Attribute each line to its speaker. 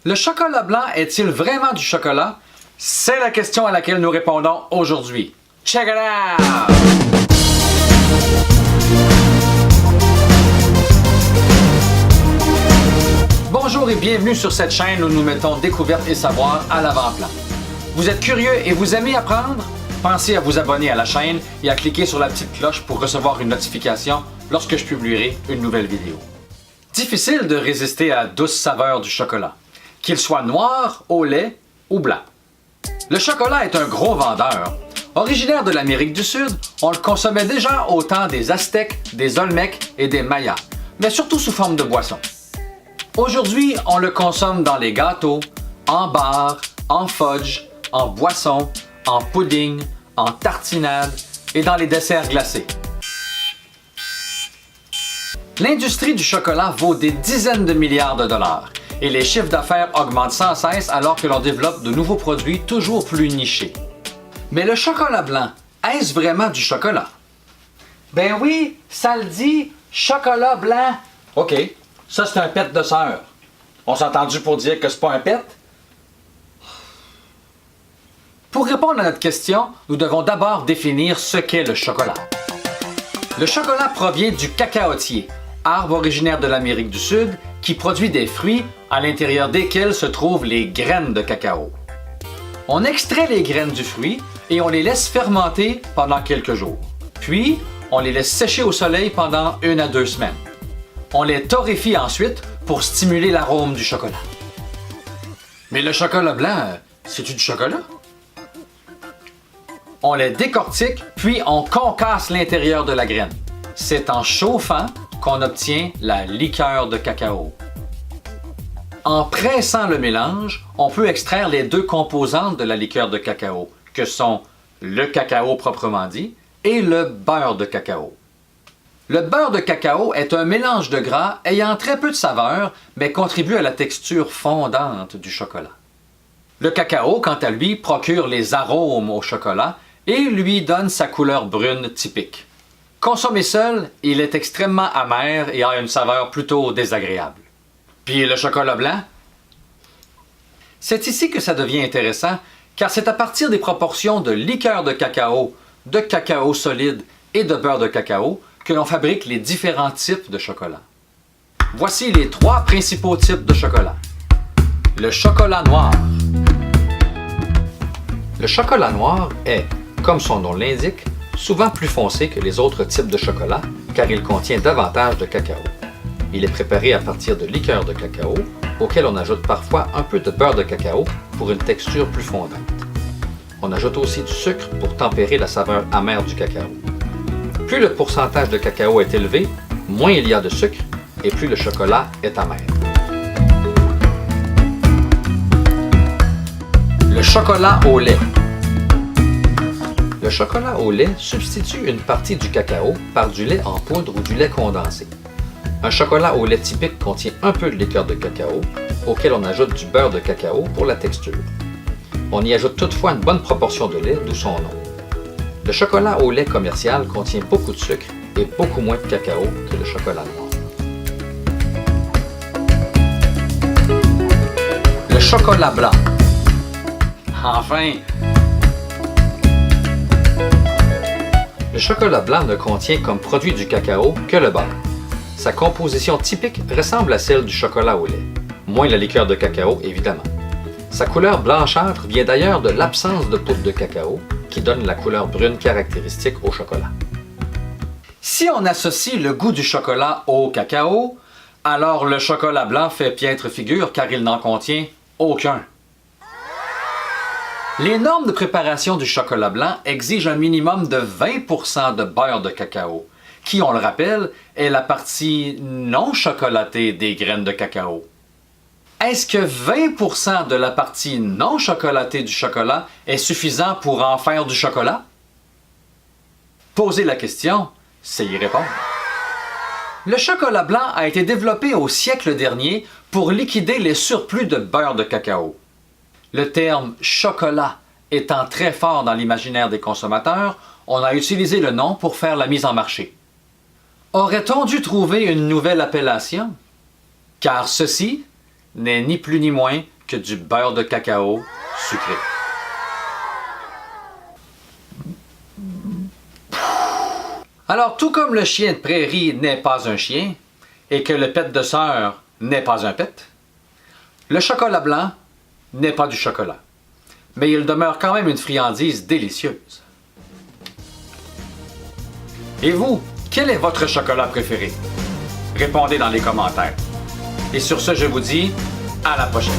Speaker 1: Le chocolat blanc est-il vraiment du chocolat? C'est la question à laquelle nous répondons aujourd'hui. Check it out! Bonjour et bienvenue sur cette chaîne où nous mettons découverte et savoir à l'avant-plan. Vous êtes curieux et vous aimez apprendre? Pensez à vous abonner à la chaîne et à cliquer sur la petite cloche pour recevoir une notification lorsque je publierai une nouvelle vidéo. Difficile de résister à la douce saveur du chocolat, qu'il soit noir, au lait ou blanc. Le chocolat est un gros vendeur. Originaire de l'Amérique du Sud, on le consommait déjà au temps des Aztèques, des Olmecs et des Mayas, mais surtout sous forme de boisson. Aujourd'hui, on le consomme dans les gâteaux, en bar, en fudge, en boisson, en pudding, en tartinade et dans les desserts glacés. L'industrie du chocolat vaut des dizaines de milliards de dollars et les chiffres d'affaires augmentent sans cesse alors que l'on développe de nouveaux produits toujours plus nichés. Mais le chocolat blanc, est-ce vraiment du chocolat? Ben oui, ça le dit, chocolat blanc. OK, ça c'est un pet de sœur. On s'est entendu pour dire que c'est pas un pet? Pour répondre à notre question, nous devons d'abord définir ce qu'est le chocolat. Le chocolat provient du cacaotier, arbre originaire de l'Amérique du Sud qui produit des fruits à l'intérieur desquels se trouvent les graines de cacao. On extrait les graines du fruit et on les laisse fermenter pendant quelques jours. Puis, on les laisse sécher au soleil pendant 1 à 2 semaines. On les torréfie ensuite pour stimuler l'arôme du chocolat. Mais le chocolat blanc, c'est-tu du chocolat? On les décortique, puis on concasse l'intérieur de la graine. C'est en chauffant qu'on obtient la liqueur de cacao. En pressant le mélange, on peut extraire les deux composantes de la liqueur de cacao, que sont le cacao proprement dit et le beurre de cacao. Le beurre de cacao est un mélange de gras ayant très peu de saveur, mais contribue à la texture fondante du chocolat. Le cacao, quant à lui, procure les arômes au chocolat et lui donne sa couleur brune typique. Consommé seul, il est extrêmement amer et a une saveur plutôt désagréable. Puis le chocolat blanc? C'est ici que ça devient intéressant, car c'est à partir des proportions de liqueur de cacao solide et de beurre de cacao que l'on fabrique les différents types de chocolat. Voici les 3 principaux types de chocolat. Le chocolat noir. Le chocolat noir est, comme son nom l'indique, souvent plus foncé que les autres types de chocolat car il contient davantage de cacao. Il est préparé à partir de liqueur de cacao auquel on ajoute parfois un peu de beurre de cacao pour une texture plus fondante. On ajoute aussi du sucre pour tempérer la saveur amère du cacao. Plus le pourcentage de cacao est élevé, moins il y a de sucre et plus le chocolat est amer. Le chocolat au lait. Le chocolat au lait substitue une partie du cacao par du lait en poudre ou du lait condensé. Un chocolat au lait typique contient un peu de liqueur de cacao, auquel on ajoute du beurre de cacao pour la texture. On y ajoute toutefois une bonne proportion de lait, d'où son nom. Le chocolat au lait commercial contient beaucoup de sucre et beaucoup moins de cacao que le chocolat noir. Le chocolat blanc. Enfin! Le chocolat blanc ne contient comme produit du cacao que le beurre. Sa composition typique ressemble à celle du chocolat au lait, moins la liqueur de cacao évidemment. Sa couleur blanchâtre vient d'ailleurs de l'absence de poudre de cacao qui donne la couleur brune caractéristique au chocolat. Si on associe le goût du chocolat au cacao, alors le chocolat blanc fait piètre figure car il n'en contient aucun. Les normes de préparation du chocolat blanc exigent un minimum de 20% de beurre de cacao, qui, on le rappelle, est la partie non chocolatée des graines de cacao. Est-ce que 20% de la partie non chocolatée du chocolat est suffisant pour en faire du chocolat? Poser la question, c'est y répondre. Le chocolat blanc a été développé au siècle dernier pour liquider les surplus de beurre de cacao. Le terme « chocolat » étant très fort dans l'imaginaire des consommateurs, on a utilisé le nom pour faire la mise en marché. Aurait-on dû trouver une nouvelle appellation? Car ceci n'est ni plus ni moins que du beurre de cacao sucré. Alors, tout comme le chien de prairie n'est pas un chien et que le pet de sœur n'est pas un pet, le chocolat blanc n'est pas du chocolat. Mais il demeure quand même une friandise délicieuse. Et vous, quel est votre chocolat préféré? Répondez dans les commentaires. Et sur ce, je vous dis à la prochaine.